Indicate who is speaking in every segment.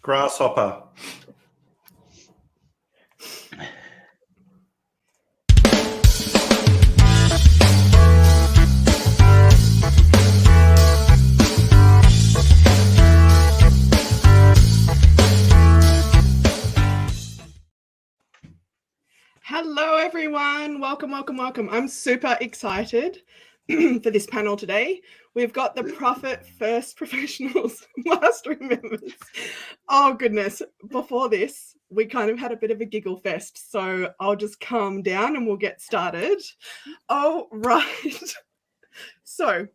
Speaker 1: Grasshopper.
Speaker 2: Hello, everyone. Welcome. I'm super excited for this panel today. We've got the Profit First Professionals Mastery members. Oh, goodness. Before this, we kind of had a bit of a giggle fest, so I'll just calm down and we'll get started. All right. So,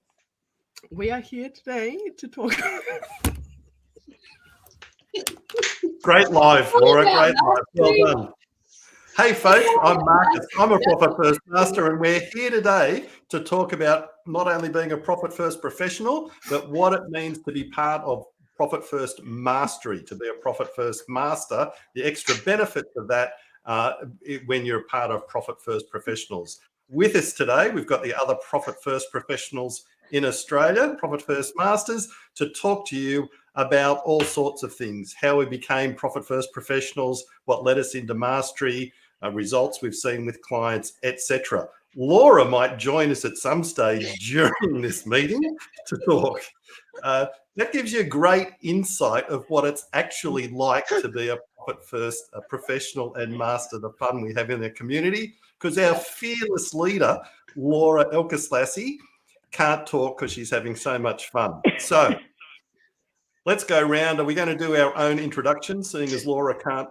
Speaker 2: we are here today to talk...
Speaker 1: Great live, Laura. Great live. Well done. Hey folks, I'm Marcus. I'm a Profit First Master, and we're here today to talk about not only being a Profit First professional, but what it means to be part of Profit First Mastery, to be a Profit First Master, the extra benefits of that when you're a part of Profit First Professionals. With us today, we've got the other Profit First professionals in Australia, Profit First Masters, to talk to you about all sorts of things, how we became Profit First professionals, what led us into mastery, results we've seen with clients, etc. Laura might join us at some stage during this meeting to talk. That gives you a great insight of what it's actually like to be a Profit First professional and master the fun we have in the community, because our fearless leader, Laura Elkerslassie, can't talk because she's having so much fun. So let's go round. Are we going to do our own introduction, seeing as Laura can't?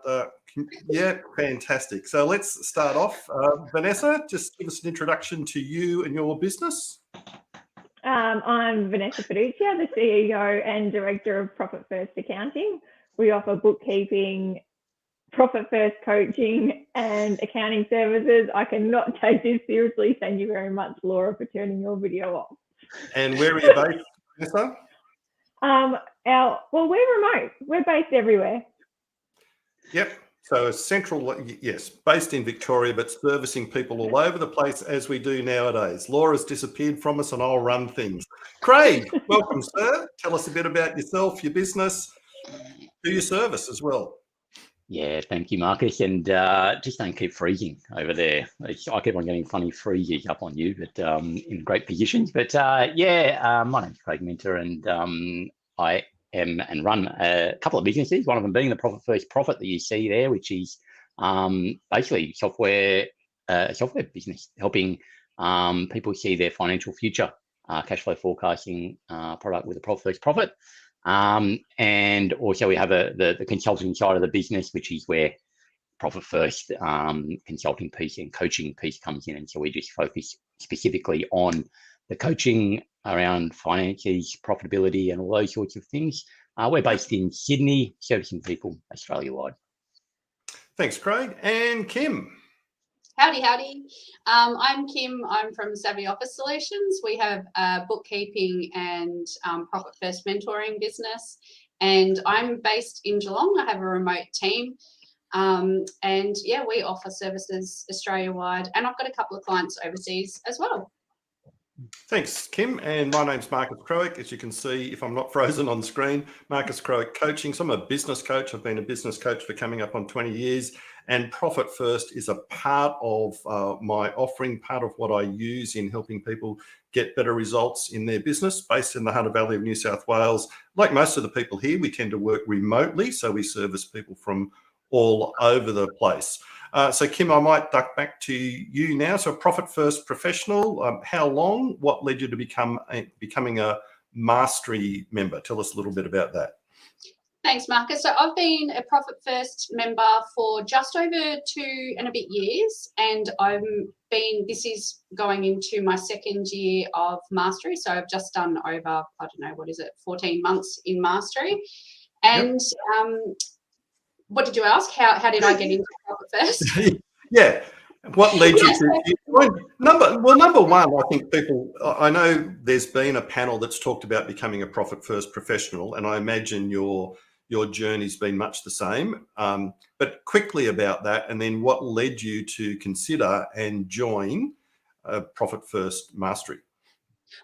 Speaker 1: Yeah, fantastic. So let's start off. Vanessa, just give us an introduction to you and your business.
Speaker 3: I'm Vanessa Fiducia, the CEO and Director of Profit First Accounting. We offer bookkeeping, Profit First coaching and accounting services. I cannot take this seriously. Thank you very much, Laura, for turning your video off.
Speaker 1: And where are you based, Vanessa?
Speaker 3: Well, we're remote. We're based everywhere.
Speaker 1: Yep. So central, yes, based in Victoria, but servicing people all over the place as we do nowadays. Laura's disappeared from us and I'll run things. Craig, welcome, sir. Tell us a bit about yourself, your business, who you service as well.
Speaker 4: Yeah, thank you, Marcus. And just don't keep freezing over there. I keep on getting funny freezes up on you, but in great positions. But my name's Craig Minter, and I am and run a couple of businesses, one of them being the Profit First Profit that you see there, which is basically a software business, helping people see their financial future, cash flow forecasting product with a Profit First Profit. And also we have the consulting side of the business, which is where Profit First consulting piece and coaching piece comes in. And so we just focus specifically on the coaching around finances, profitability, and all those sorts of things. We're based in Sydney, servicing people Australia-wide.
Speaker 1: Thanks, Craig. And Kim.
Speaker 5: Howdy. I'm Kim. I'm from Savvy Office Solutions. We have a bookkeeping and Profit First mentoring business, and I'm based in Geelong. I have a remote team, and yeah, we offer services Australia-wide, and I've got a couple of clients overseas as well.
Speaker 1: Thanks, Kim. And my name's Marcus Crowick. As you can see, if I'm not frozen on screen, Marcus Crowick Coaching. So I'm a business coach. I've been a business coach for coming up on 20 years. And Profit First is a part of my offering, part of what I use in helping people get better results in their business, based in the Hunter Valley of New South Wales. Like most of the people here, we tend to work remotely, so we service people from all over the place. So Kim, I might duck back to you now. So Profit First professional, how long? What led you to becoming a mastery member? Tell us a little bit about that.
Speaker 5: Thanks, Marcus. So I've been a Profit First member for just over 2 and a bit years, and this is going into my second year of mastery. So I've just done over, 14 months in mastery. And what did you ask? How did I get into Profit First?
Speaker 1: Yeah. What led you to number one? I think I know there's been a panel that's talked about becoming a Profit First professional, and I imagine your journey's been much the same. But quickly about that, and then what led you to consider and join Profit First Mastery?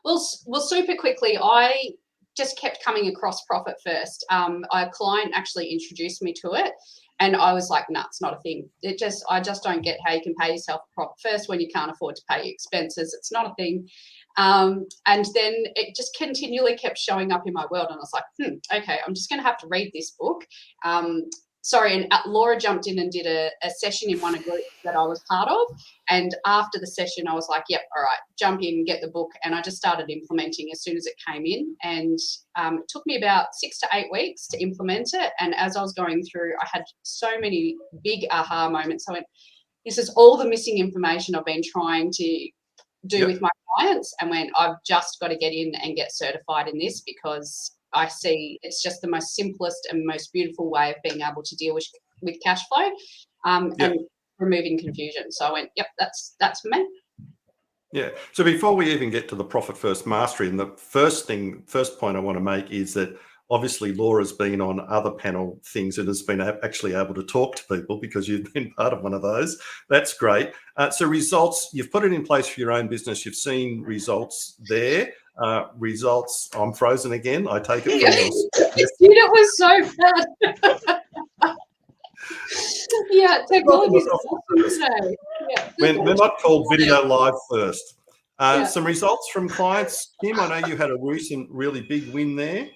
Speaker 5: Well, super quickly, I just kept coming across Profit First. A client actually introduced me to it, and I was like, "No, it's not a thing. I just don't get how you can pay yourself Profit First when you can't afford to pay your expenses. It's not a thing." And then it just continually kept showing up in my world, and I was like, "Okay, I'm just going to have to read this book." And Laura jumped in and did a session in one of the groups that I was part of. And after the session, I was like, yep, all right, jump in, get the book. And I just started implementing as soon as it came in. And it took me about 6 to 8 weeks to implement it. And as I was going through, I had so many big aha moments. I went, this is all the missing information I've been trying to do with my clients. And when I've just got to get in and get certified in this, because I see it's just the most simplest and most beautiful way of being able to deal with cash flow and removing confusion. So I went, yep, that's for me.
Speaker 1: Yeah. So before we even get to the Profit First Mastery, and the first point I want to make is that obviously Laura's been on other panel things and has been actually able to talk to people because you've been part of one of those. That's great. So results, you've put it in place for your own business. You've seen results there. Results, I'm frozen again. I take it from
Speaker 5: Dude, it was so bad. Yeah, technology is awesome today. Yeah.
Speaker 1: We're not called Video Live First. Some results from clients. Kim, I know you had a recent really big win there.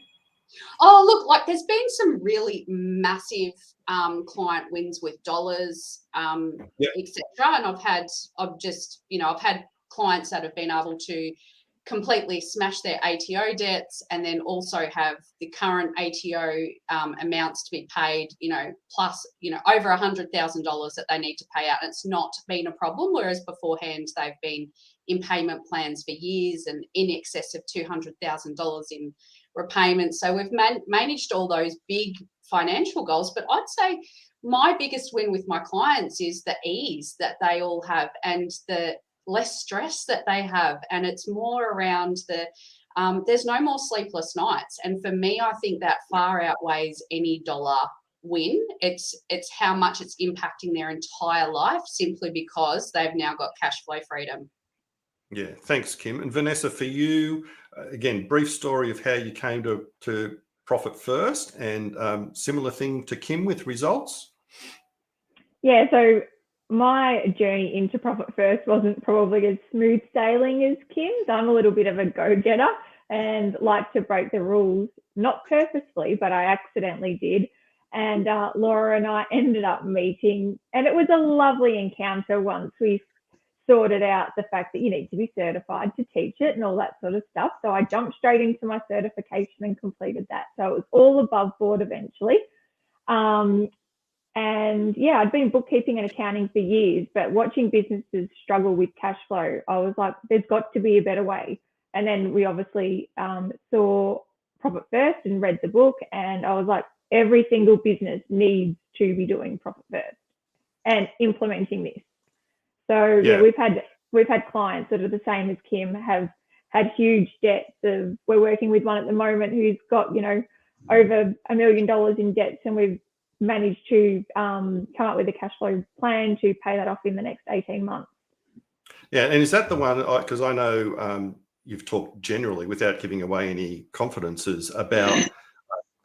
Speaker 5: Oh, look, like there's been some really massive client wins with dollars, etc. And I've had clients that have been able to completely smash their ATO debts and then also have the current ATO amounts to be paid, plus, over $100,000 that they need to pay out. And it's not been a problem, whereas beforehand they've been in payment plans for years and in excess of $200,000 in repayments. So we've managed all those big financial goals, but I'd say my biggest win with my clients is the ease that they all have and the less stress that they have. And it's more around there's no more sleepless nights. And for me, I think that far outweighs any dollar win. It's how much it's impacting their entire life simply because they've now got cash flow freedom.
Speaker 1: Yeah, thanks, Kim. And Vanessa, for you, again, brief story of how you came to Profit First, and similar thing to Kim with results.
Speaker 3: Yeah, so my journey into Profit First wasn't probably as smooth sailing as Kim's. I'm a little bit of a go-getter and like to break the rules, not purposefully, but I accidentally did. And Laura and I ended up meeting, and it was a lovely encounter once we sorted out the fact that you need to be certified to teach it and all that sort of stuff. So I jumped straight into my certification and completed that. So it was all above board eventually. And yeah, I'd been bookkeeping and accounting for years, but watching businesses struggle with cash flow, I was like, there's got to be a better way. And then we obviously saw Profit First and read the book, and I was like, every single business needs to be doing Profit First and implementing this. So yeah, we've had clients that are the same as Kim, have had huge debts. We're working with one at the moment who's got, over $1 million in debts, and we've managed to come up with a cash flow plan to pay that off in the next 18 months.
Speaker 1: Yeah, and is that the one, because I know you've talked generally without giving away any confidences about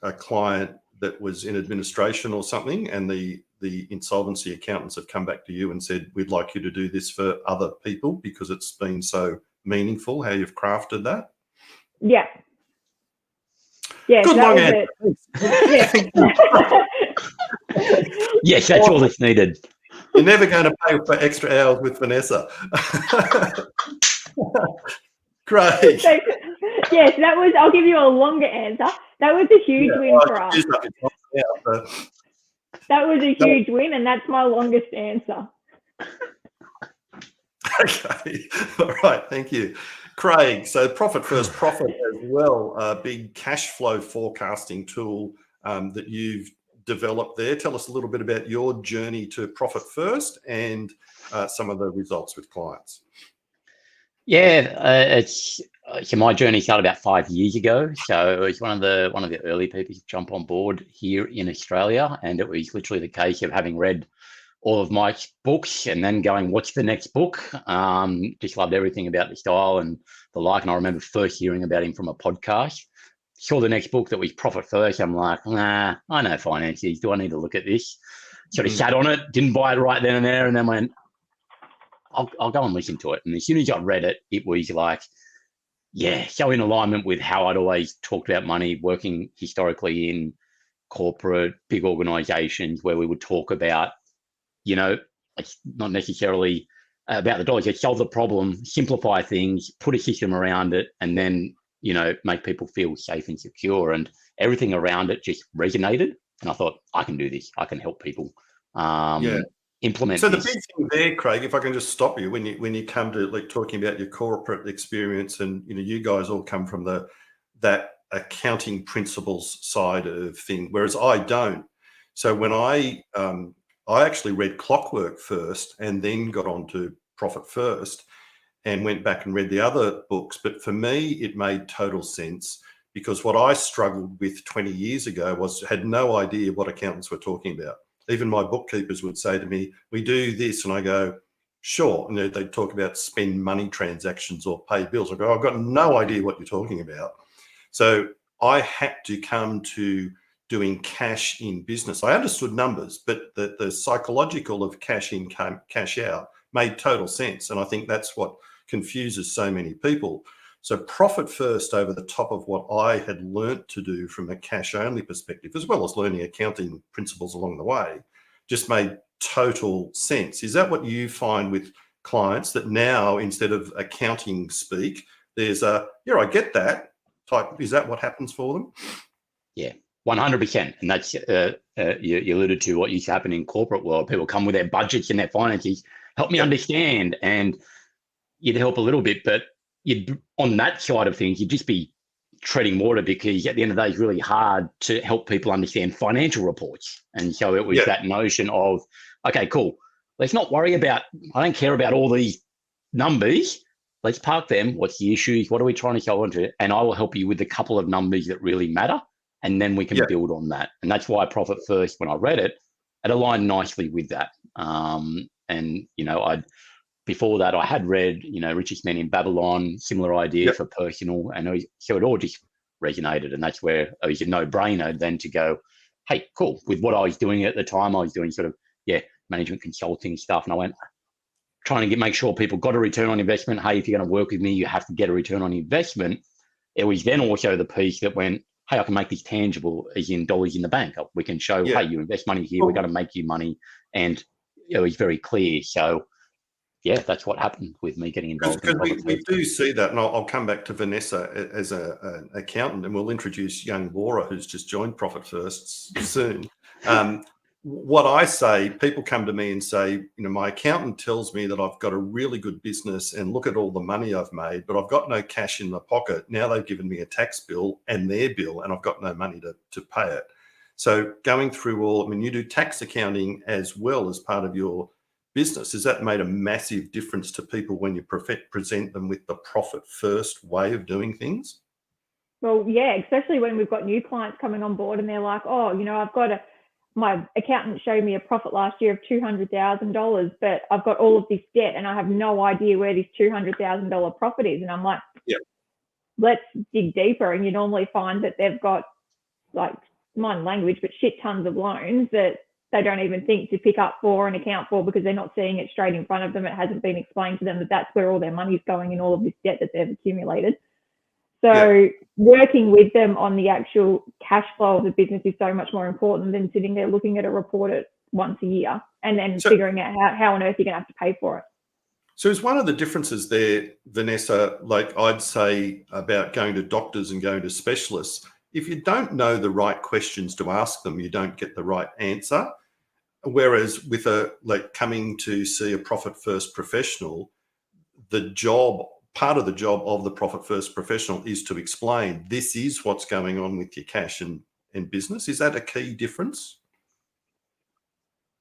Speaker 1: a client that was in administration or something, and the insolvency accountants have come back to you and said, we'd like you to do this for other people because it's been so meaningful how you've crafted that?
Speaker 3: Yeah. Yeah.
Speaker 1: Good long answer.
Speaker 4: Yes, that's all that's needed.
Speaker 1: You're never going to pay for extra hours with Vanessa. Great.
Speaker 3: So, yes, that was, I'll give you a longer answer. That was a huge win for us. That was a huge win, and that's my longest answer.
Speaker 1: Okay. All right. Thank you. Craig, so Profit First Profit as well, a big cash flow forecasting tool that you've developed there. Tell us a little bit about your journey to Profit First and some of the results with clients.
Speaker 4: Yeah, so my journey started about 5 years ago. So it's one of the early people to jump on board here in Australia, and it was literally the case of having read all of Mike's books and then going, what's the next book? Just loved everything about the style and the like. And I remember first hearing about him from a podcast. saw the next book that was Profit First. I'm like, nah, I know finances. Do I need to look at this? Sort of sat on it, didn't buy it right then and there, and then went, I'll go and listen to it. And as soon as I read it, it was like, yeah, so in alignment with how I'd always talked about money, working historically in corporate, big organizations where we would talk about, you know, like not necessarily about the dollars, just solve the problem, simplify things, put a system around it, and then, you know, make people feel safe and secure. And everything around it just resonated. And I thought, I can do this. I can help people implement
Speaker 1: So the
Speaker 4: this.
Speaker 1: big thing there, Craig, if I can just stop you, when you come to like talking about your corporate experience, and you know, you guys all come from that accounting principles side of thing, whereas I don't. So when I actually read Clockwork first and then got on to Profit First and went back and read the other books. But for me, it made total sense, because what I struggled with 20 years ago was had no idea what accountants were talking about. Even my bookkeepers would say to me, we do this. And I go, sure. And they'd talk about spend money transactions or pay bills. I go, I've got no idea what you're talking about. So I had to come to doing cash in business. I understood numbers, but the psychological of cash in, cash out made total sense. And I think that's what confuses so many people. So Profit First over the top of what I had learnt to do from a cash only perspective, as well as learning accounting principles along the way, just made total sense. Is that what you find with clients, that now instead of accounting speak, there's a, yeah, I get that type? Is that what happens for them?
Speaker 4: Yeah, 100%. And that's, you alluded to what used to happen in corporate world. People come with their budgets and their finances, help me understand, and you'd help a little bit, but you'd, on that side of things, you'd just be treading water, because at the end of the day, it's really hard to help people understand financial reports. And so it was that notion of, okay, cool, let's not worry about, I don't care about all these numbers. Let's park them. What's the issues? What are we trying to go into? And I will help you with a couple of numbers that really matter. And then we can build on that. And that's why Profit First, when I read it, it aligned nicely with that. And, you know, before that, I had read, you know, Richest Man in Babylon, similar idea for personal. And so it all just resonated. And that's where it was a no-brainer then to go, hey, cool. With what I was doing at the time, I was doing sort of, management consulting stuff. And I went, trying to make sure people got a return on investment. Hey, if you're going to work with me, you have to get a return on investment. It was then also the piece that went, hey, I can make this tangible, as in dollars in the bank. We can show, hey, you invest money here, we're going to make you money. And it was very clear. So, yeah, that's what happened with me getting involved.
Speaker 1: Because we do see that, and I'll come back to Vanessa as an accountant, and we'll introduce young Laura, who's just joined Profit First soon. What I say, people come to me and say, you know, my accountant tells me that I've got a really good business and look at all the money I've made, but I've got no cash in the pocket. Now they've given me a tax bill and their bill, and I've got no money to pay it. So going through all, I mean, you do tax accounting as well as part of your business. Has that made a massive difference to people when you present them with the Profit First way of doing things?
Speaker 3: Well, yeah, especially when we've got new clients coming on board and they're like, oh, you know, my accountant showed me a profit last year of $200,000, but I've got all of this debt and I have no idea where this $200,000 profit is. And I'm like, let's dig deeper. And you normally find that they've got, like, mind language, but shit tons of loans that they don't even think to pick up for and account for, because they're not seeing it straight in front of them. It hasn't been explained to them that that's where all their money's going in all of this debt that they've accumulated. So working with them on the actual cash flow of the business is so much more important than sitting there looking at a report once a year and then figuring out how on earth you're going to have to pay for it.
Speaker 1: So is one of the differences there, Vanessa, like I'd say about going to doctors and going to specialists, if you don't know the right questions to ask them, you don't get the right answer. Whereas with coming to see a Profit First professional, part of the job of the Profit First professional is to explain, this is what's going on with your cash and business. Is that a key difference?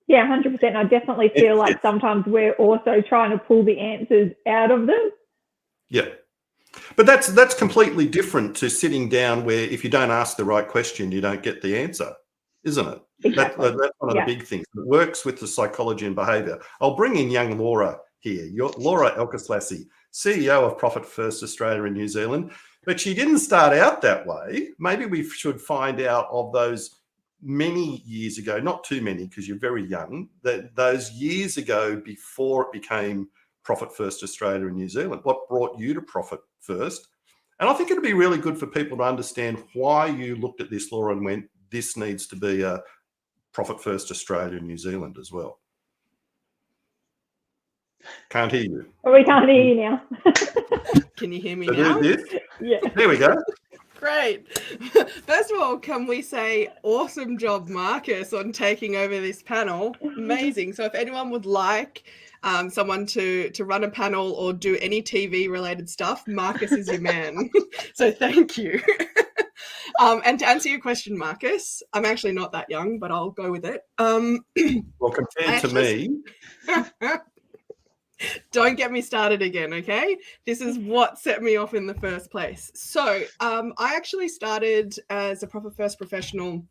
Speaker 3: Yeah, 100%. I definitely feel like sometimes we're also trying to pull the answers out of them. Yeah.
Speaker 1: But that's completely different to sitting down where if you don't ask the right question, you don't get the answer, isn't it? Exactly. That's one of the big things. It works with the psychology and behaviour. I'll bring in young Laura here. Laura Elkerslassie, CEO of Profit First Australia and New Zealand. But she didn't start out that way. Maybe we should find out of those many years ago, not too many because you're very young, that those years ago before it became Profit First Australia and New Zealand, what brought you to Profit First? And I think it'd be really good for people to understand why you looked at this law and went, this needs to be a Profit First Australia and New Zealand as well. Can't hear you.
Speaker 3: Oh, we can't hear you now.
Speaker 2: Can you hear me
Speaker 1: So
Speaker 2: now?
Speaker 3: Yeah.
Speaker 1: there we go.
Speaker 2: Great. First of all, can we say awesome job, Marcus, on taking over this panel? Amazing. So if anyone would like someone to run a panel or do any TV related stuff, Marcus is your man. So thank you. And to answer your question, Marcus, I'm actually not that young, but I'll go with it.
Speaker 1: Well, compared to me,
Speaker 2: don't get me started again, okay? This is what set me off in the first place. So I actually started as a Profit First professional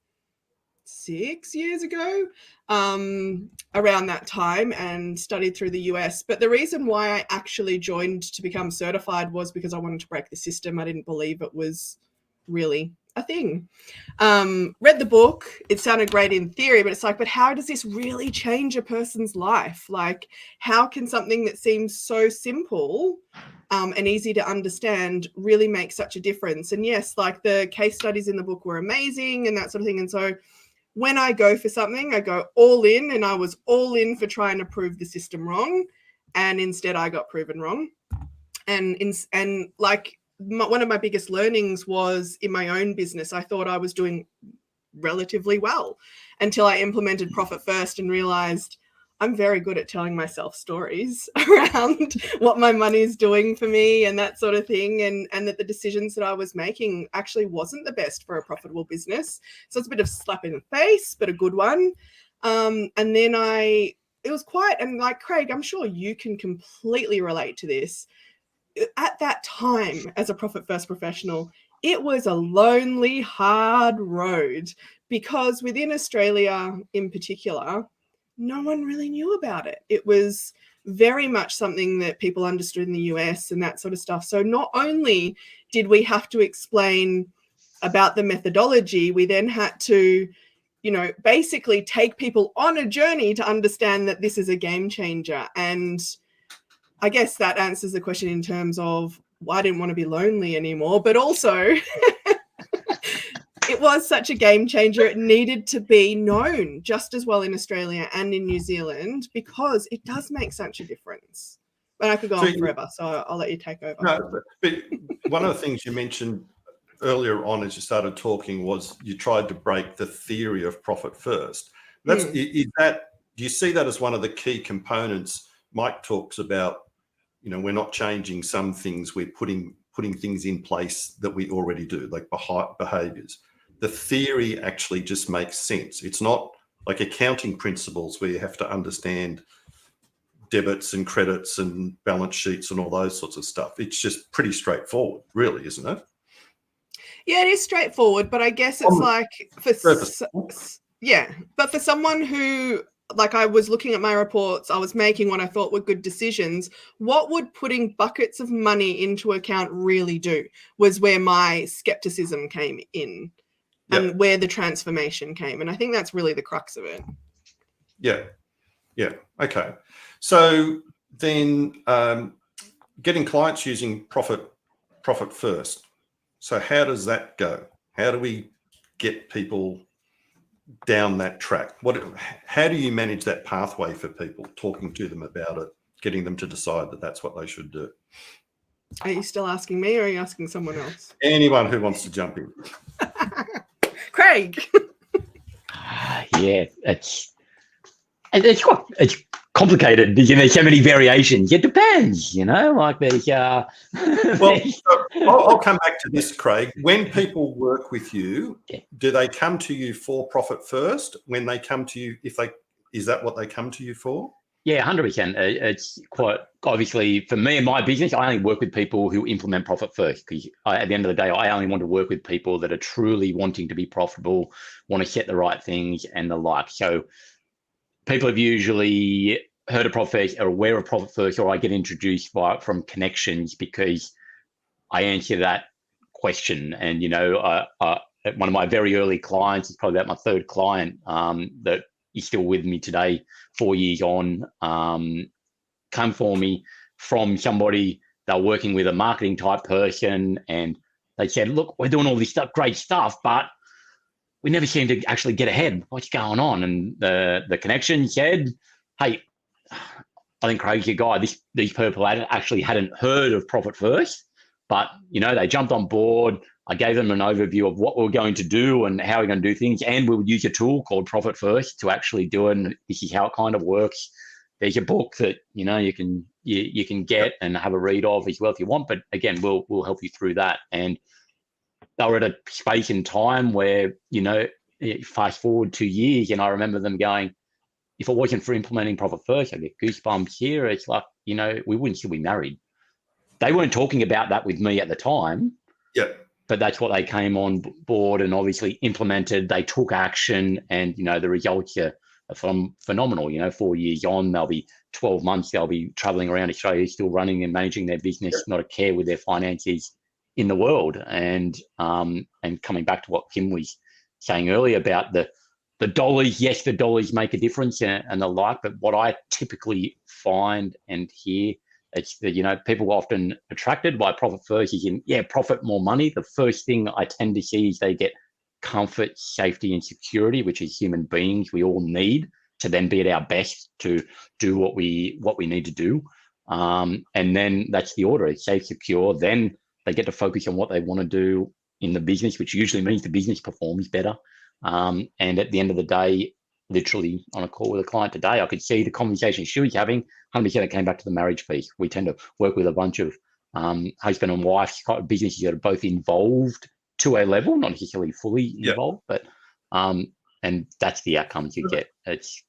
Speaker 2: 6 years ago, around that time, and studied through the US. But the reason why I actually joined to become certified was because I wanted to break the system. I didn't believe it was really a thing. Read the book. It sounded great in theory, but it's like, but how does this really change a person's life? Like, how can something that seems so simple and easy to understand really make such a difference? And yes, like the case studies in the book were amazing and that sort of thing. And so when I go for something, I go all in, and I was all in for trying to prove the system wrong. And instead I got proven wrong. And like, one of my biggest learnings was in my own business. I thought I was doing relatively well until I implemented Profit First and realized I'm very good at telling myself stories around what my money is doing for me and that sort of thing. And that the decisions that I was making actually wasn't the best for a profitable business. So it's a bit of slap in the face, but a good one. And then it was quite, and like Craig, I'm sure you can completely relate to this. At that time, as a Profit First professional, it was a lonely, hard road because within Australia in particular, no one really knew about it. It was very much something that people understood in the US and that sort of stuff. So not only did we have to explain about the methodology, we then had to, basically take people on a journey to understand that this is a game changer. And I guess that answers the question in terms of I didn't want to be lonely anymore, but also it was such a game changer. It needed to be known just as well in Australia and in New Zealand because it does make such a difference. But I could go on forever, so I'll let you take over.
Speaker 1: No, but one of the things you mentioned earlier on as you started talking was you tried to break the theory of Profit First. Do you see that as one of the key components? Mike talks about, we're not changing some things, we're putting things in place that we already do, like behaviors. The theory actually just makes sense. It's not like accounting principles where you have to understand debits and credits and balance sheets and all those sorts of stuff. It's just pretty straightforward, really, isn't it?
Speaker 2: Yeah, it is straightforward, but I guess it's but for someone who, like, I was looking at my reports, I was making what I thought were good decisions. What would putting buckets of money into account really do was where my skepticism came in and where the transformation came. And I think that's really the crux of it.
Speaker 1: Yeah. Okay. So then getting clients using Profit First. So how does that go? How do we get people down that track? How do you manage that pathway for people, talking to them about it, getting them to decide that that's what they should do?
Speaker 2: Are you still asking me or are you asking someone else?
Speaker 1: Anyone who wants to jump in.
Speaker 2: Craig.
Speaker 4: Yeah, it's complicated. There's so many variations. It depends, like there's. Well,
Speaker 1: I'll come back to this, Craig. When people work with you, do they come to you for Profit First? When they come to you, is that what they come to you for?
Speaker 4: Yeah, 100%. It's quite obviously for me and my business. I only work with people who implement Profit First because at the end of the day, I only want to work with people that are truly wanting to be profitable, want to set the right things and the like. So people have usually heard of Profit First, are aware of Profit First, or I get introduced from connections because I answer that question. And, one of my very early clients is probably about my third client that is still with me today, 4 years on, come for me from somebody. They were working with a marketing type person, and they said, look, we're doing all this stuff, great stuff, but we never seem to actually get ahead. What's going on? And the connection said, hey, I think Craig's your guy. These people actually hadn't heard of Profit First, but, they jumped on board. I gave them an overview of what we were going to do and how we're going to do things. And we would use a tool called Profit First to actually do it. And this is how it kind of works. There's a book that, you can get and have a read of as well if you want. But again, we'll help you through that. And they were at a space in time where, fast forward 2 years, and I remember them going, if it wasn't for implementing Profit First, I get goosebumps here. It's like, we wouldn't still be married. They weren't talking about that with me at the time.
Speaker 1: Yeah.
Speaker 4: But that's what they came on board and obviously implemented. They took action, and, the results are phenomenal. 4 years on, they'll be 12 months. They'll be traveling around Australia, still running and managing their business, not a care with their finances in the world. And coming back to what Kim was saying earlier about the dollars, yes, the dollars make a difference and the like, but what I typically find and hear, it's that, people are often attracted by Profit First. Profit more money. The first thing I tend to see is they get comfort, safety, and security, which as human beings we all need to then be at our best to do what we need to do. And then that's the order. It's safe, secure. Then they get to focus on what they want to do in the business, which usually means the business performs better. And at the end of the day, literally on a call with a client today, I could see the conversation she was having, 100% it came back to the marriage piece. We tend to work with a bunch of husband and wife businesses that are both involved to a level, not necessarily fully involved, but and that's the outcomes you get.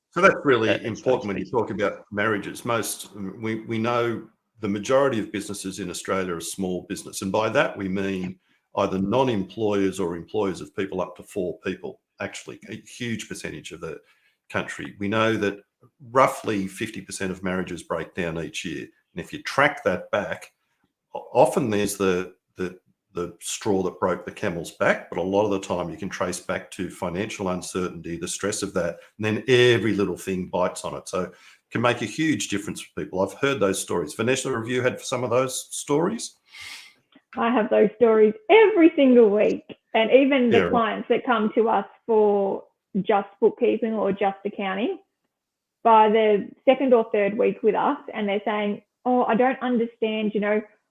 Speaker 1: So that's really important when you talk about marriages. We know the majority of businesses in Australia are small business, and by that we mean either non-employers or employers of people up to 4 people. Actually, a huge percentage of the country. We know that roughly 50% of marriages break down each year, and if you track that back, often there's the straw that broke the camel's back, but a lot of the time you can trace back to financial uncertainty, the stress of that, and then every little thing bites on it. So it can make a huge difference for people. I've heard those stories. Vanessa, have you had some of those stories?
Speaker 3: I have those stories every single week. And even the clients that come to us for just bookkeeping or just accounting, by the second or third week with us, and they're saying, oh, I don't understand,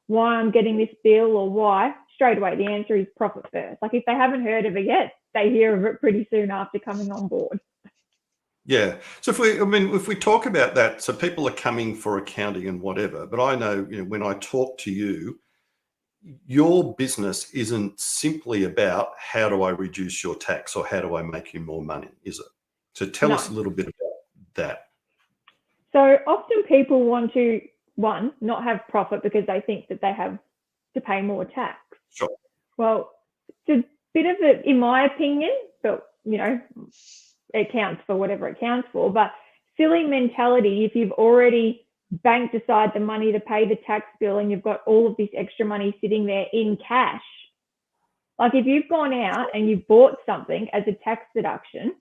Speaker 3: why I'm getting this bill or why. Straight away, the answer is Profit First. Like if they haven't heard of it yet, they hear of it pretty soon after coming on board.
Speaker 1: Yeah. So if we talk about that, so people are coming for accounting and whatever, but I know, when I talk to you, your business isn't simply about how do I reduce your tax or how do I make you more money, is it? So tell us a little bit about that. So
Speaker 3: often people want to, one, not have profit because they think that they have to pay more tax.
Speaker 1: Sure.
Speaker 3: Well, it's a bit of a, in my opinion, but, it counts for whatever it counts for, but silly mentality if you've already banked aside the money to pay the tax bill and you've got all of this extra money sitting there in cash. Like if you've gone out and you bought something as a tax deduction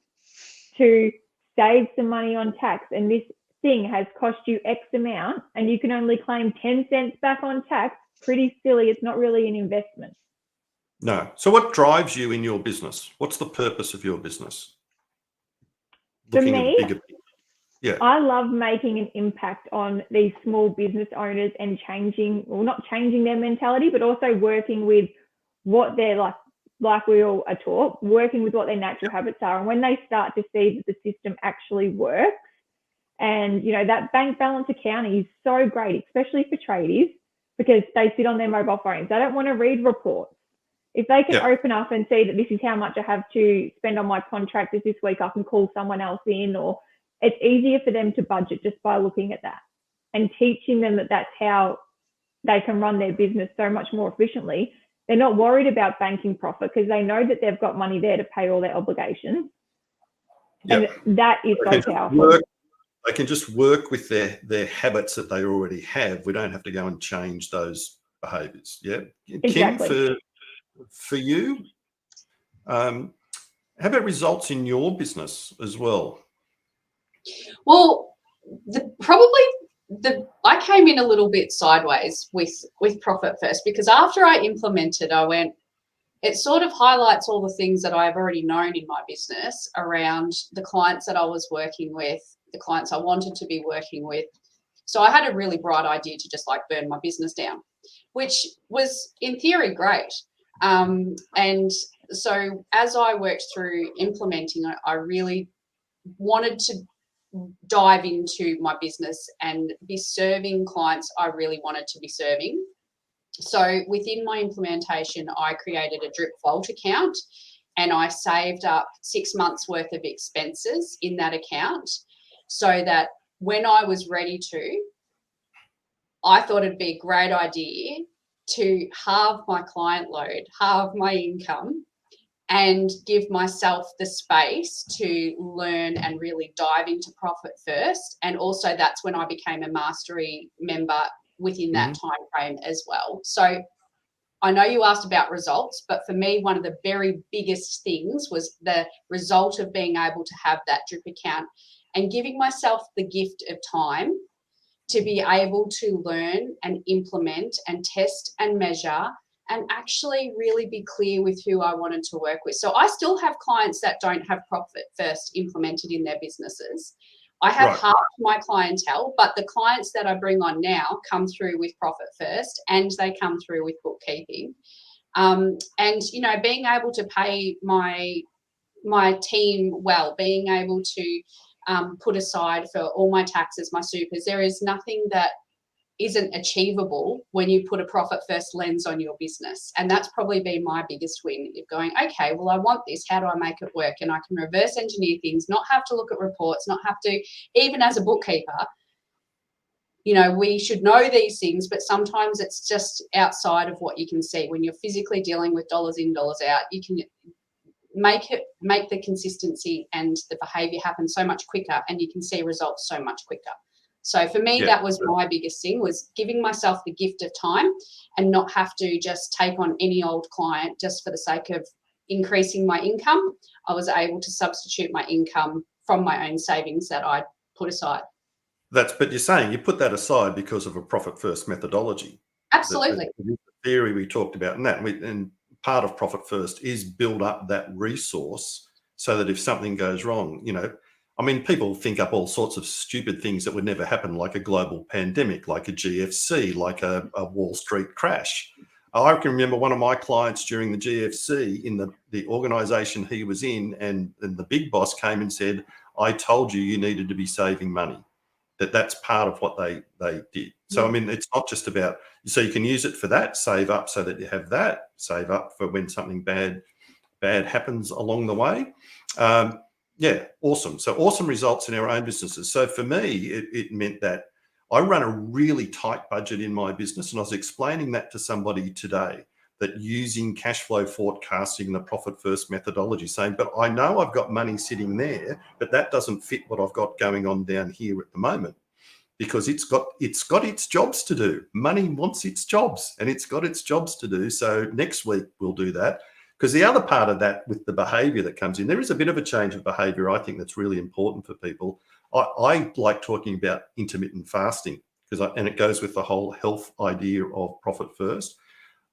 Speaker 3: to save some money on tax, and this thing has cost you X amount and you can only claim 10 cents back on tax, pretty silly. It's not really an investment.
Speaker 1: No. So what drives you in your business? What's the purpose of your business?
Speaker 3: For me,
Speaker 1: yeah,
Speaker 3: I love making an impact on these small business owners and not changing their mentality, but also working with what they're like we all are taught, working with what their natural habits are. And when they start to see that the system actually works, and, that bank balance accounting is so great, especially for tradies, because they sit on their mobile phones. They don't want to read reports. If they can open up and see that this is how much I have to spend on my contractors this week, I can call someone else in, or it's easier for them to budget just by looking at that and teaching them that that's how they can run their business so much more efficiently. They're not worried about banking profit because they know that they've got money there to pay all their obligations. And that is so powerful.
Speaker 1: They can just work with their habits that they already have. We don't have to go and change those behaviours. Yeah.
Speaker 3: Exactly.
Speaker 1: Kim, for you. How about results in your business as well?
Speaker 5: Well, I came in a little bit sideways with Profit First, because after I implemented, I went, it sort of highlights all the things that I've already known in my business around the clients that I was working with, the clients I wanted to be working with. So I had a really bright idea to just like burn my business down, which was in theory great. And so as I worked through implementing, I really wanted to dive into my business and be serving clients I really wanted to be serving. So within my implementation, I created a Drip Vault account, and I saved up 6 months worth of expenses in that account, so that when I was ready to, I thought it'd be a great idea to halve my client load, halve my income, and give myself the space to learn and really dive into Profit First. And also that's when I became a mastery member within that time frame as well. So I know you asked about results, but for me, one of the very biggest things was the result of being able to have that drip account and giving myself the gift of time to be able to learn and implement and test and measure and actually really be clear with who I wanted to work with. So I still have clients that don't have Profit First implemented in their businesses. I have half my clientele, but the clients that I bring on now come through with Profit First, and they come through with bookkeeping. And, you know, being able to pay my team well, being able to put aside for all my taxes, my supers, there is nothing that isn't achievable when you put a Profit First lens on your business. And that's probably been my biggest win, of going, okay, well, I want this, how do I make it work? And I can reverse engineer things, not have to look at reports, not have to, even as a bookkeeper, you know, we should know these things, but sometimes it's just outside of what you can see. When you're physically dealing with dollars in, dollars out, you can make the consistency and the behavior happen so much quicker, and you can see results so much quicker. So for me, that was my biggest thing, was giving myself the gift of time and not have to just take on any old client just for the sake of increasing my income. I was able to substitute my income from my own savings that I put aside.
Speaker 1: But you're saying you put that aside because of a Profit First methodology.
Speaker 5: Absolutely.
Speaker 1: The theory we talked about, and part of Profit First is build up that resource so that if something goes wrong, you know, I mean, people think up all sorts of stupid things that would never happen, like a global pandemic, like a GFC, like a Wall Street crash. I can remember one of my clients during the GFC in the organisation he was in, and the big boss came and said, I told you needed to be saving money. That's part of what they did. So, I mean, it's not just about, so you can use it for that, save up so that you have that, save up for when something bad happens along the way. Yeah, awesome. So awesome results in our own businesses. So for me, it meant that I run a really tight budget in my business. And I was explaining that to somebody today, that using cash flow forecasting, the Profit First methodology, saying, but I know I've got money sitting there, but that doesn't fit what I've got going on down here at the moment, because it's got its jobs to do. Money wants its jobs, and it's got its jobs to do. So next week we'll do that. Because the other part of that, with the behavior that comes in, there is a bit of a change of behavior, I think, that's really important for people. I like talking about intermittent fasting, and it goes with the whole health idea of Profit First.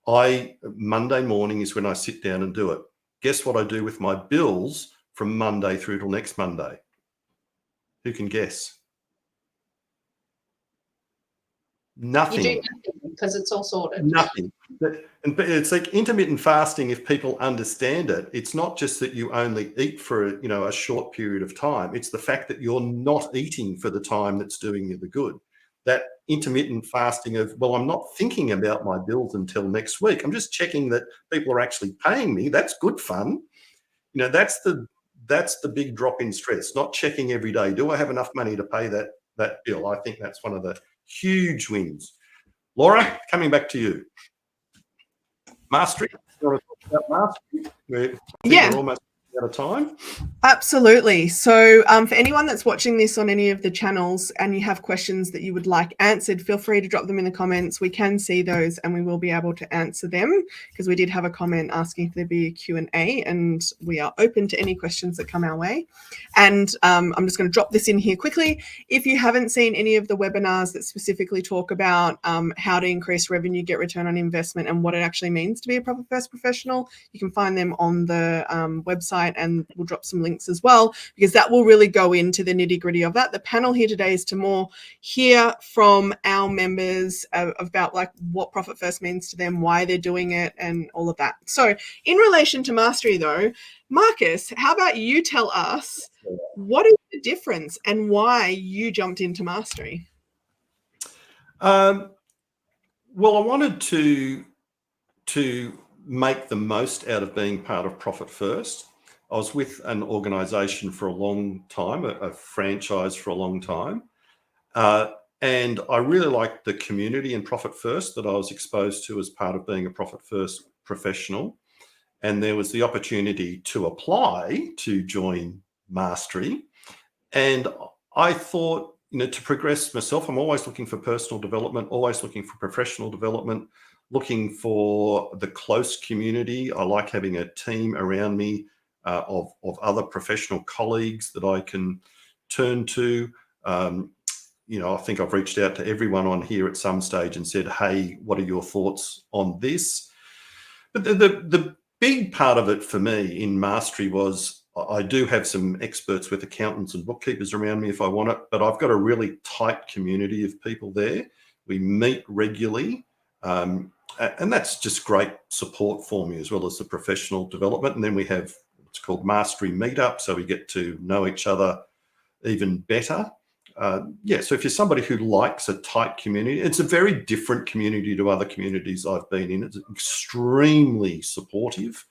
Speaker 1: Monday morning is when I sit down and do it. Guess what I do with my bills from Monday through till next Monday? Who can guess? Nothing.
Speaker 5: You do nothing because it's all sorted.
Speaker 1: Nothing. But it's like intermittent fasting, if people understand it, it's not just that you only eat for a short period of time. It's the fact that you're not eating for the time that's doing you the good. That intermittent fasting of, well, I'm not thinking about my bills until next week. I'm just checking that people are actually paying me. That's good fun. That's the big drop in stress, not checking every day. Do I have enough money to pay that bill? I think that's one of the huge wins. Laura, coming back to you. Mastery. You want to talk about mastery?
Speaker 2: Yeah.
Speaker 1: We're almost at a time?
Speaker 2: Absolutely. So for anyone that's watching this on any of the channels and you have questions that you would like answered, feel free to drop them in the comments. We can see those and we will be able to answer them, because we did have a comment asking if there be a Q&A, and we are open to any questions that come our way. And I'm just going to drop this in here quickly. If you haven't seen any of the webinars that specifically talk about how to increase revenue, get return on investment, and what it actually means to be a Profit First professional, you can find them on the website, and we'll drop some links as well, because that will really go into the nitty-gritty of that. The panel here today is to more hear from our members about like what Profit First means to them, why they're doing it, and all of that. So in relation to Mastery though, Marcus, how about you tell us what is the difference and why you jumped into Mastery?
Speaker 1: Well, I wanted to make the most out of being part of Profit First. I was with an organisation for a long time, a franchise for a long time, and I really liked the community in Profit First that I was exposed to as part of being a Profit First professional. And there was the opportunity to apply to join Mastery. And I thought, to progress myself, I'm always looking for personal development, always looking for professional development, looking for the close community. I like having a team around me of other professional colleagues that I can turn to. I think I've reached out to everyone on here at some stage and said, hey, what are your thoughts on this? But the big part of it for me in Mastery was I do have some experts with accountants and bookkeepers around me if I want it, but I've got a really tight community of people there. We meet regularly, and that's just great support for me, as well as the professional development. And then we have what's called Mastery Meetup, so we get to know each other even better. So if you're somebody who likes a tight community, it's a very different community to other communities I've been in. It's extremely supportive.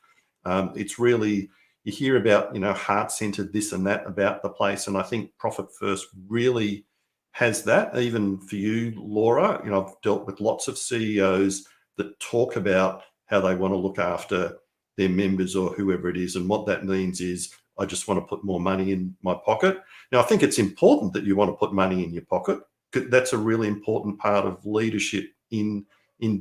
Speaker 1: It's really, you hear about, heart-centered this and that about the place. And I think Profit First really has that. Even for you, Laura, I've dealt with lots of CEOs that talk about how they want to look after their members or whoever it is. And what that means is, I just want to put more money in my pocket. Now, I think it's important that you want to put money in your pocket. That's a really important part of leadership in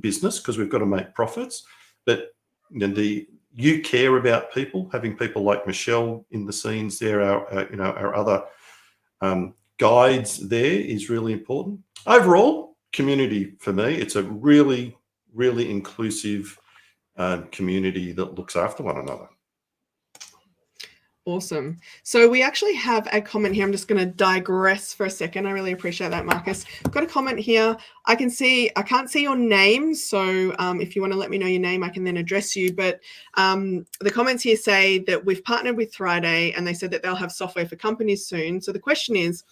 Speaker 1: business, because we've got to make profits. But you care about people. Having people like Michelle in the scenes there, our other guides there is really important. Overall, community for me, it's a really, really inclusive community that looks after one another.
Speaker 2: Awesome. So we actually have a comment here. I'm just going to digress for a second. I really appreciate that, Marcus. I've got a comment here. I can't see your name. So if you want to let me know your name, I can then address you. But the comments here say that we've partnered with Thriday, and they said that they'll have software for companies soon. So the question is,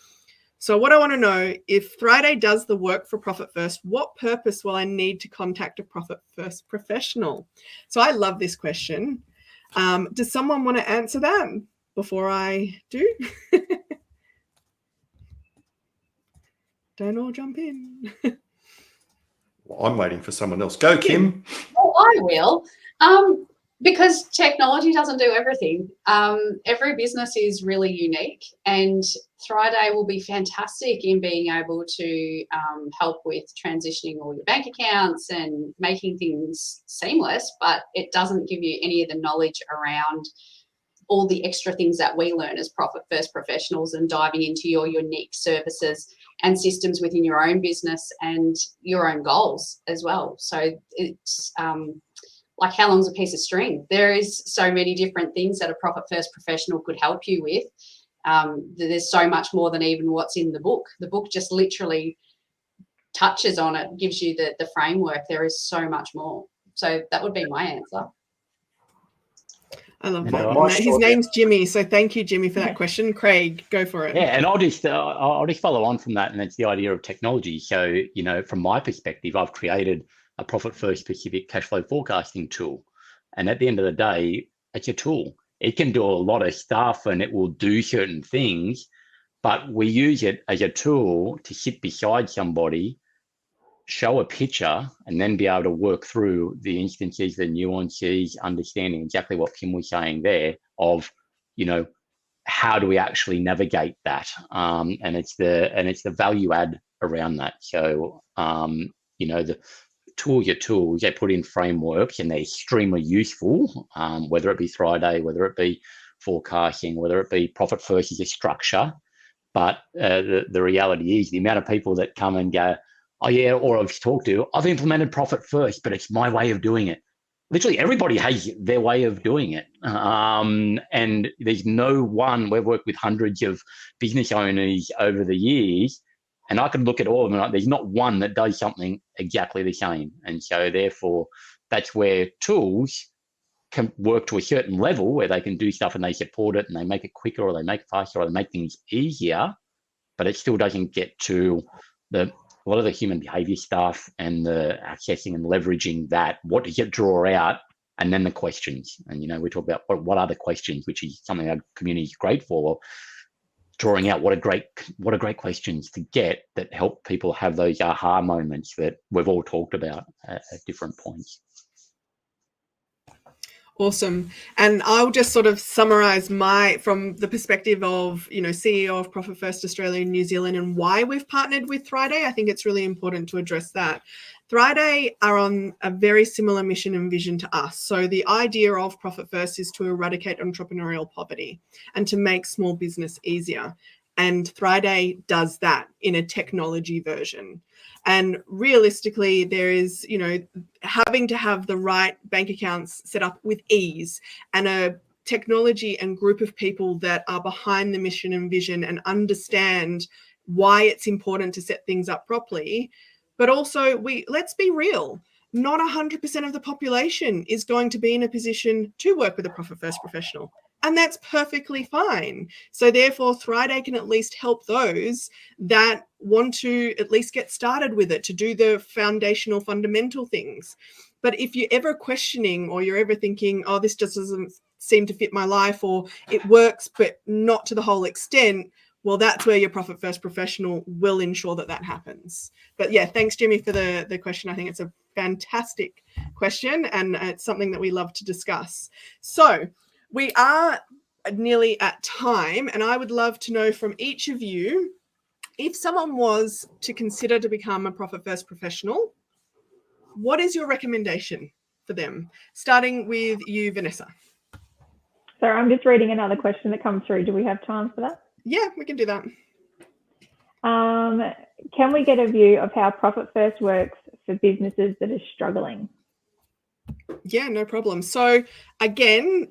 Speaker 2: so what I want to know, if Thriday does the work for Profit First, what purpose will I need to contact a Profit First professional? So I love this question. Does someone want to answer that before I do? Don't all jump in.
Speaker 1: Well, I'm waiting for someone else. Go, Kim.
Speaker 5: Well, I will. Because technology doesn't do everything. Every business is really unique, and Thriday will be fantastic in being able to help with transitioning all your bank accounts and making things seamless, but it doesn't give you any of the knowledge around all the extra things that we learn as Profit First professionals, and diving into your unique services and systems within your own business and your own goals as well. So it's like, how long's a piece of string? There is so many different things that a Profit First professional could help you with. There's so much more than even what's in the book. The book just literally touches on it, gives you the framework. There is so much more. So that would be my answer.
Speaker 2: I love that. His name's Jimmy. So thank you, Jimmy, for that question. Craig, go for it.
Speaker 4: Yeah, and I'll just follow on from that, and that's the idea of technology. So, from my perspective, I've created a Profit First specific cash flow forecasting tool. And at the end of the day, it's a tool. It can do a lot of stuff and it will do certain things, but we use it as a tool to sit beside somebody, show a picture, and then be able to work through the instances, the nuances, understanding exactly what Kim was saying there of how do we actually navigate that? And it's the value add around that. So, the tools, they put in frameworks and they're extremely useful, whether it be Thriday, whether it be forecasting, whether it be Profit First as a structure. But the reality is the amount of people that come and go, oh yeah, or I've talked to, I've implemented Profit First, but it's my way of doing it. Literally everybody has their way of doing it. And there's no one, we've worked with hundreds of business owners over the years, and I can look at all of them, and there's not one that does something exactly the same. And so therefore, that's where tools can work to a certain level where they can do stuff and they support it and they make it quicker or they make it faster or they make things easier, but it still doesn't get to a lot of the human behavior stuff and the accessing and leveraging that. What does it draw out? And then the questions. And, we talk about what are the questions, which is something our community is great for, drawing out what are great questions to get that help people have those aha moments that we've all talked about at different points.
Speaker 2: Awesome. And I'll just sort of summarize from the perspective of, CEO of Profit First Australia and New Zealand and why we've partnered with Thriday. I think it's really important to address that. Thriday are on a very similar mission and vision to us. So the idea of Profit First is to eradicate entrepreneurial poverty and to make small business easier. And Thriday does that in a technology version. And realistically, there is, having to have the right bank accounts set up with ease and a technology and group of people that are behind the mission and vision and understand why it's important to set things up properly. But also, let's be real, not 100% of the population is going to be in a position to work with a Profit First professional. And that's perfectly fine. So therefore, Thriday can at least help those that want to at least get started with it, to do the foundational, fundamental things. But if you're ever questioning or you're ever thinking, oh, this just doesn't seem to fit my life, or it works, but not to the whole extent, well, that's where your Profit First professional will ensure that happens. But yeah, thanks, Jimmy, for the question. I think it's a fantastic question, and it's something that we love to discuss. So we are nearly at time, and I would love to know from each of you, if someone was to consider to become a Profit First professional, what is your recommendation for them? Starting with you, Vanessa.
Speaker 3: So I'm just reading another question that comes through. Do we have time for that?
Speaker 2: Yeah, we can do that.
Speaker 3: Can we get a view of how Profit First works for businesses that are struggling?
Speaker 2: Yeah, no problem. So again,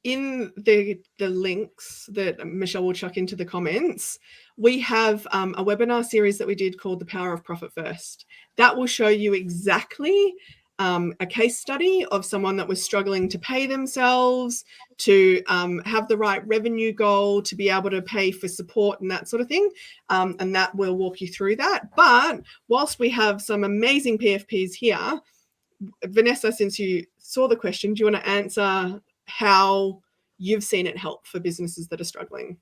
Speaker 2: in the links that Michelle will chuck into the comments, we have a webinar series that we did called The Power of Profit First. That will show you exactly a case study of someone that was struggling to pay themselves, to have the right revenue goal, to be able to pay for support and that sort of thing. And that will walk you through that. But whilst we have some amazing PFPs here, Vanessa, since you saw the question, do you want to answer how you've seen it help for businesses that are struggling?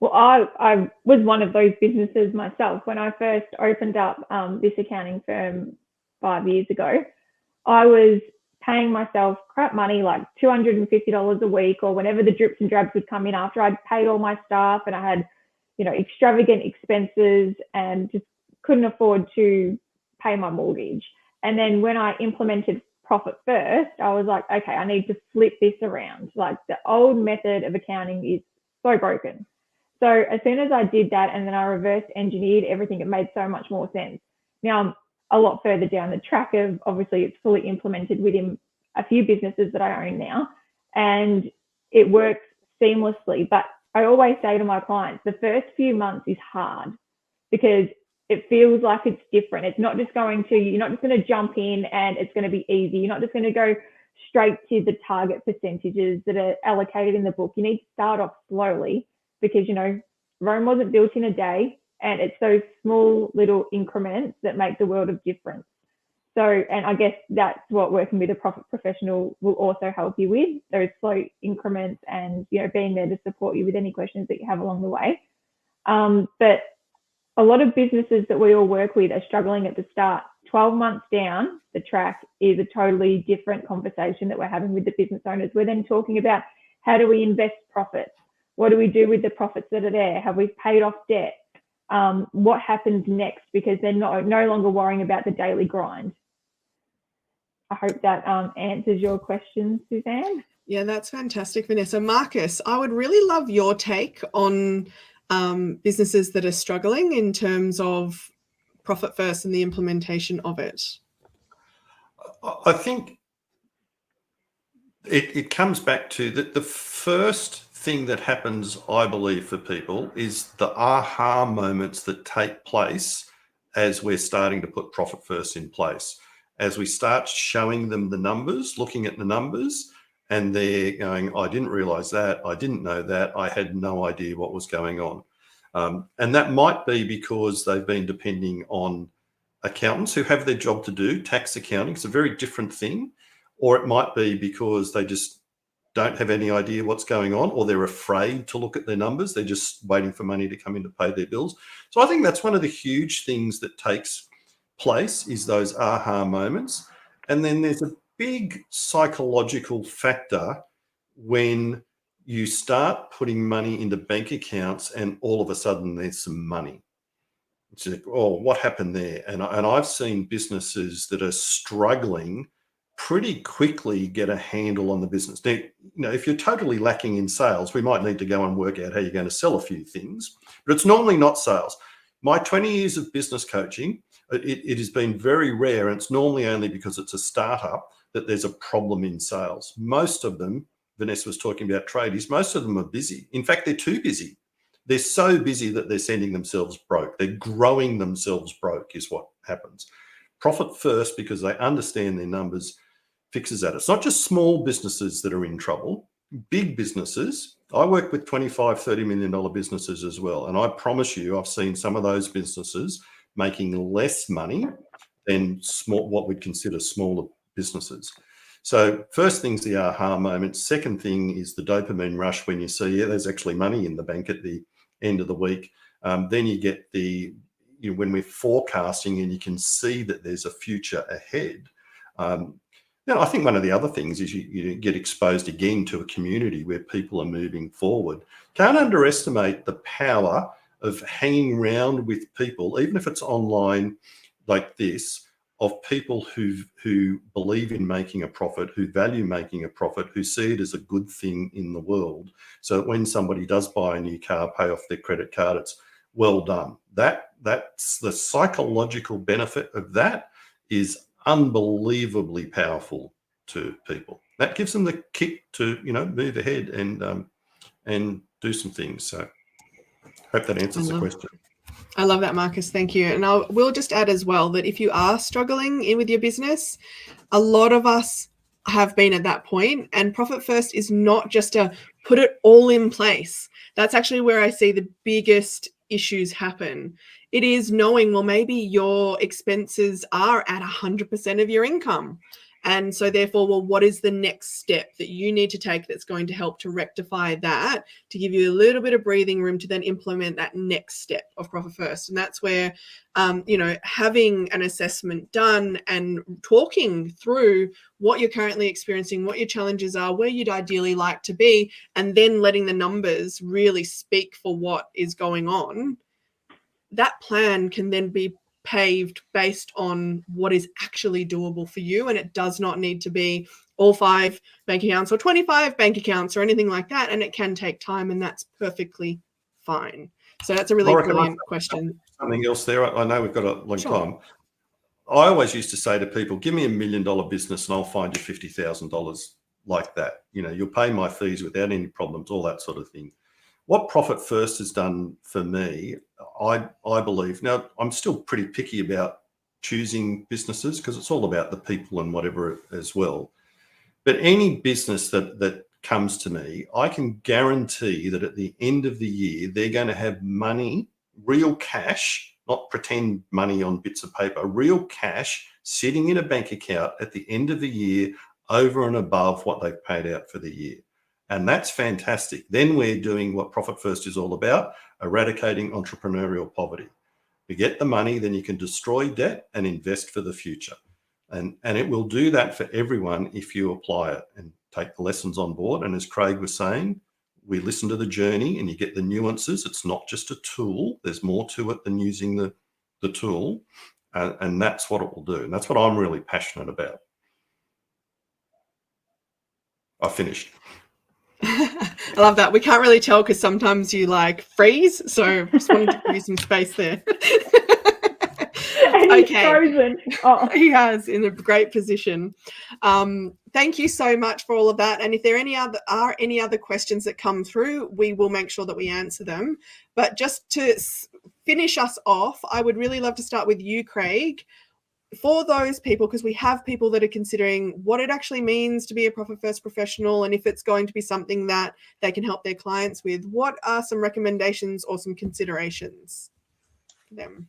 Speaker 3: Well, I was one of those businesses myself. When I first opened up this accounting firm 5 years ago, I was paying myself crap money, like $250 a week, or whenever the drips and drabs would come in after I'd paid all my staff, and I had, extravagant expenses and just couldn't afford to pay my mortgage. And then when I implemented Profit First, I was like, okay, I need to flip this around. Like, the old method of accounting is so broken. So as soon as I did that, and then I reverse engineered everything, it made so much more sense. Now I'm a lot further down the track of, obviously it's fully implemented within a few businesses that I own now, and it works seamlessly. But I always say to my clients, the first few months is hard because it feels like it's different. It's not just you're not just going to jump in and it's going to be easy. You're not just going to go straight to the target percentages that are allocated in the book. You need to start off slowly because, Rome wasn't built in a day, and it's those small little increments that make the world of difference. So, and I guess that's what working with a profit professional will also help you with, those slow increments and, being there to support you with any questions that you have along the way. But a lot of businesses that we all work with are struggling at the start. 12 months down the track is a totally different conversation that we're having with the business owners. We're then talking about How do we invest profits? What do we do with the profits that are there? Have we paid off debt? What happens next? Because they're no longer worrying about the daily grind. I hope that answers your question, Suzanne.
Speaker 2: Yeah, that's fantastic, Vanessa. Marcus, I would really love your take on businesses that are struggling in terms of Profit First and the implementation of it.
Speaker 1: I think it comes back to that the first thing that happens, I believe, for people is the aha moments that take place as we're starting to put Profit First in place. As we start showing them the numbers, looking at the numbers, and they're going, I didn't realize that, I didn't know that, I had no idea what was going on. And that might be because they've been depending on accountants who have their job to do, tax accounting. It's a very different thing. Or it might be because they just don't have any idea what's going on, or they're afraid to look at their numbers. They're just waiting for money to come in to pay their bills. So I think that's one of the huge things that takes place is those aha moments. And then there's a big psychological factor when you start putting money into bank accounts and all of a sudden there's some money. It's like, oh, what happened there? And I've seen businesses that are struggling pretty quickly get a handle on the business. Now, you know, if you're totally lacking in sales, we might need to go and work out how you're going to sell a few things, but it's normally not sales. My 20 years of business coaching, it has been very rare, and it's normally only because it's a startup that there's a problem in sales. Most of them, Vanessa was talking about tradies, most of them are busy. In fact, they're too busy. They're so busy that they're sending themselves broke. They're growing themselves broke is what happens. Profit First, because they understand their numbers, fixes that. It's not just small businesses that are in trouble, big businesses. I work with $25, $30 million businesses as well. And I promise you, I've seen some of those businesses making less money than what we'd consider smaller businesses. So first thing's the aha moment. Second thing is the dopamine rush when you see, yeah, there's actually money in the bank at the end of the week. Then you get when we're forecasting and you can see that there's a future ahead. I think one of the other things is you get exposed again to a community where people are moving forward. Can't underestimate the power of hanging around with people, even if it's online like this, of people who believe in making a profit, who value making a profit, who see it as a good thing in the world. So that when somebody does buy a new car, pay off their credit card, it's well done. That's the psychological benefit of that is unbelievably powerful to people. That gives them the kick to move ahead and do some things. So hope that answers the question.
Speaker 2: I love that, Marcus. Thank you. And we'll just add as well that if you are struggling with your business, a lot of us have been at that point, and Profit First is not just to put it all in place. That's actually where I see the biggest issues happen. It is knowing, well, maybe your expenses are at 100% of your income. And so therefore, well, what is the next step that you need to take that's going to help to rectify that, to give you a little bit of breathing room to then implement that next step of Profit First? And that's where, having an assessment done and talking through what you're currently experiencing, what your challenges are, where you'd ideally like to be, and then letting the numbers really speak for what is going on. That plan can then be paved based on what is actually doable for you, and it does not need to be all 5 bank accounts or 25 bank accounts or anything like that, and it can take time, and that's perfectly fine. So that's a really brilliant question.
Speaker 1: Something else there, I know we've got a long
Speaker 2: Sure.
Speaker 1: time. I always used to say to people, give me $1 million business and I'll find you $50,000 like that. You'll pay my fees without any problems, all that sort of thing. What Profit First has done for me, I believe, now I'm still pretty picky about choosing businesses because it's all about the people and whatever as well. But any business that comes to me, I can guarantee that at the end of the year, they're going to have money, real cash, not pretend money on bits of paper, real cash sitting in a bank account at the end of the year over and above what they've paid out for the year. And that's fantastic. Then we're doing what Profit First is all about, eradicating entrepreneurial poverty. You get the money, then you can destroy debt and invest for the future. And it will do that for everyone if you apply it. And take the lessons on board. And as Craig was saying, we listen to the journey and you get the nuances. It's not just a tool. There's more to it than using the tool. And that's what it will do. And that's what I'm really passionate about. I finished.
Speaker 2: I love that. We can't really tell because sometimes you like freeze. So just wanted to give you some space there.
Speaker 3: And he's frozen. Oh.
Speaker 2: He has, in a great position. Thank you so much for all of that. And if there are any other questions that come through, we will make sure that we answer them. But just to finish us off, I would really love to start with you, Craig. For those people, because we have people that are considering what it actually means to be a Profit First professional and if it's going to be something that they can help their clients with, what are some recommendations or some considerations for them?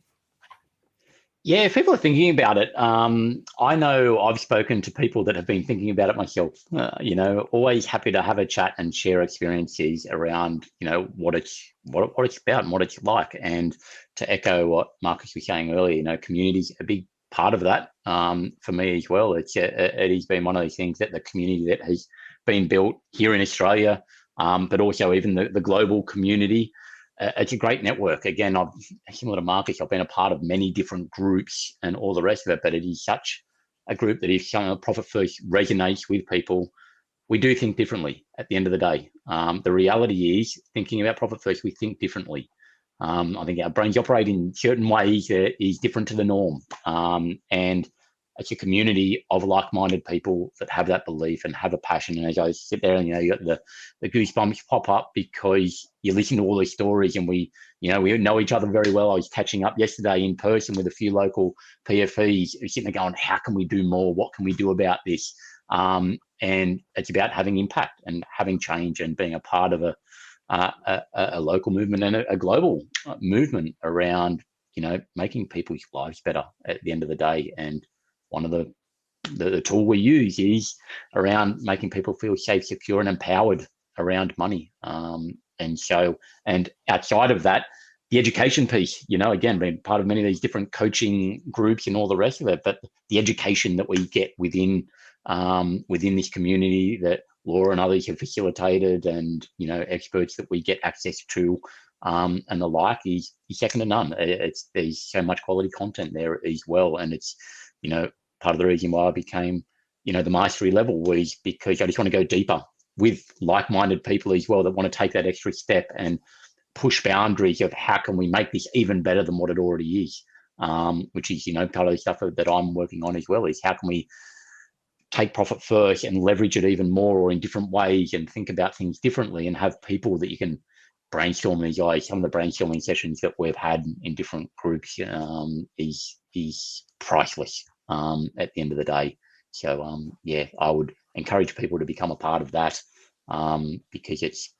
Speaker 4: Yeah, if people are thinking about it, I know I've spoken to people that have been thinking about it myself. Always happy to have a chat and share experiences around, what it's about and what it's like. And to echo what Marcus was saying earlier, community's a big part of that for me as well. It has been one of those things that the community that has been built here in Australia, but also even the global community. It's a great network. Again, similar to Marcus, I've been a part of many different groups and all the rest of it, but it is such a group that if Profit First resonates with people, we do think differently at the end of the day. The reality is, thinking about Profit First, we think differently. I think our brains operate in certain ways that is different to the norm. And it's a community of like-minded people that have that belief and have a passion. And as I sit there and, you got the goosebumps pop up because you listen to all these stories and we know each other very well. I was catching up yesterday in person with a few local PFEs sitting there going, how can we do more? What can we do about this? And it's about having impact and having change and being a part of a local movement and a global movement around, making people's lives better at the end of the day. And one of the tool we use is around making people feel safe, secure, and empowered around money. And outside of that, the education piece, again, being part of many of these different coaching groups and all the rest of it, but the education that we get within this community that Laura and others have facilitated, and experts that we get access to, and the like is second to none. There's so much quality content there as well, and it's part of the reason why I became the mastery level was because I just want to go deeper with like-minded people as well that want to take that extra step and push boundaries of how can we make this even better than what it already is, which is part of the stuff that I'm working on as well, is how can we take Profit First and leverage it even more or in different ways and think about things differently and have people that you can brainstorm these guys. Some of the brainstorming sessions that we've had in different groups is priceless at the end of the day. So I would encourage people to become a part of that because it's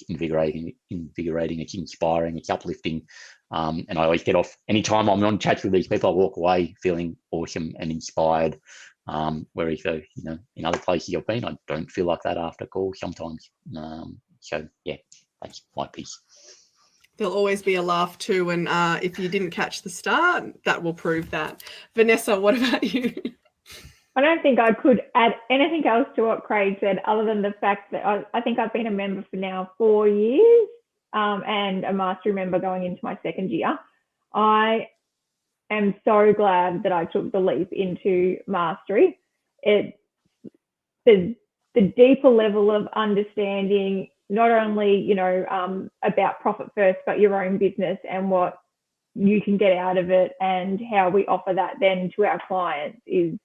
Speaker 4: invigorating, it's inspiring, it's uplifting. And I always get off, anytime I'm on chats with these people, I walk away feeling awesome and inspired. Whereas in other places I've been, I don't feel like that after call sometimes. That's my piece.
Speaker 2: There'll always be a laugh too, and if you didn't catch the start, that will prove that. Vanessa, what about you?
Speaker 3: I don't think I could add anything else to what Craig said, other than the fact that I think I've been a member for now 4 years, and a mastery member going into my second year. I am so glad that I took the leap into mastery. The deeper level of understanding, not only about Profit First, but your own business and what you can get out of it and how we offer that then to our clients is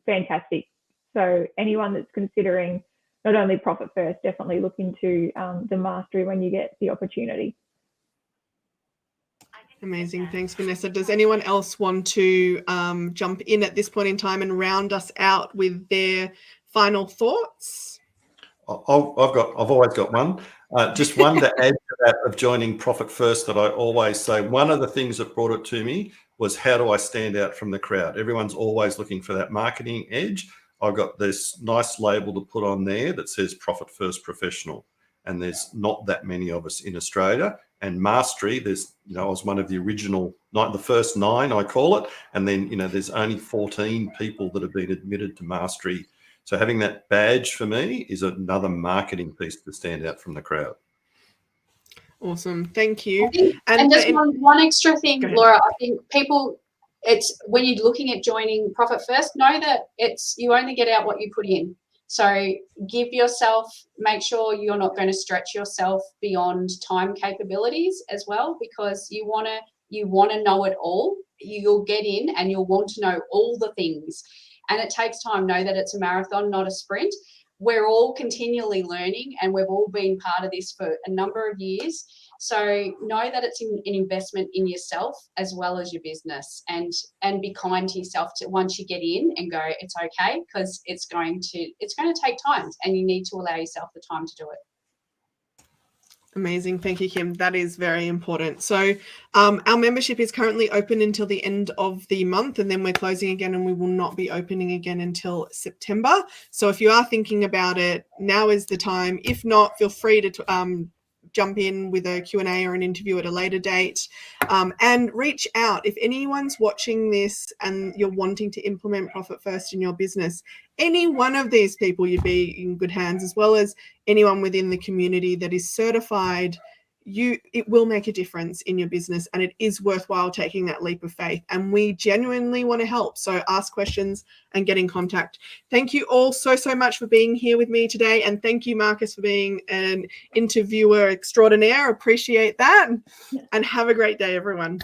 Speaker 3: fantastic. So anyone that's considering not only Profit First, definitely look into the mastery when you get the opportunity.
Speaker 2: Amazing. Thanks, Vanessa. Does anyone else want to jump in at this point in time and round us out with their final thoughts?
Speaker 1: I've always got one. Just one to add to that of joining Profit First that I always say, one of the things that brought it to me was, how do I stand out from the crowd? Everyone's always looking for that marketing edge. I've got this nice label to put on there that says Profit First Professional. And there's not that many of us in Australia. And mastery, I was one of the original, the first 9, I call it. And then, there's only 14 people that have been admitted to mastery So having that badge for me is another marketing piece to stand out from the crowd.
Speaker 2: Awesome. Thank you.
Speaker 5: And just one extra thing,
Speaker 2: Go ahead.
Speaker 5: Laura, I think people, it's when you're looking at joining Profit First, know that you only get out what you put in. So give yourself, make sure you're not going to stretch yourself beyond time capabilities as well, because you want to know it all. You'll get in and you'll want to know all the things. And it takes time. Know that it's a marathon, not a sprint. We're all continually learning, and we've all been part of this for a number of years. So know that it's an investment in yourself as well as your business, and be kind to yourself once you get in and go, it's okay, because it's going to take time, and you need to allow yourself the time to do it.
Speaker 2: Amazing. Thank you, Kim. That is very important. So our membership is currently open until the end of the month, and then we're closing again, and we will not be opening again until September. So if you are thinking about it, now is the time. If not, feel free to jump in with a Q&A or an interview at a later date, and reach out. If anyone's watching this and you're wanting to implement Profit First in your business, any one of these people, you'd be in good hands, as well as anyone within the community that is certified. It will make a difference in your business, and it is worthwhile taking that leap of faith, and we genuinely want to help. So ask questions and get in contact. Thank you all so much for being here with me today, and thank you, Marcus, for being an interviewer extraordinaire. Appreciate that, and have a great day, everyone.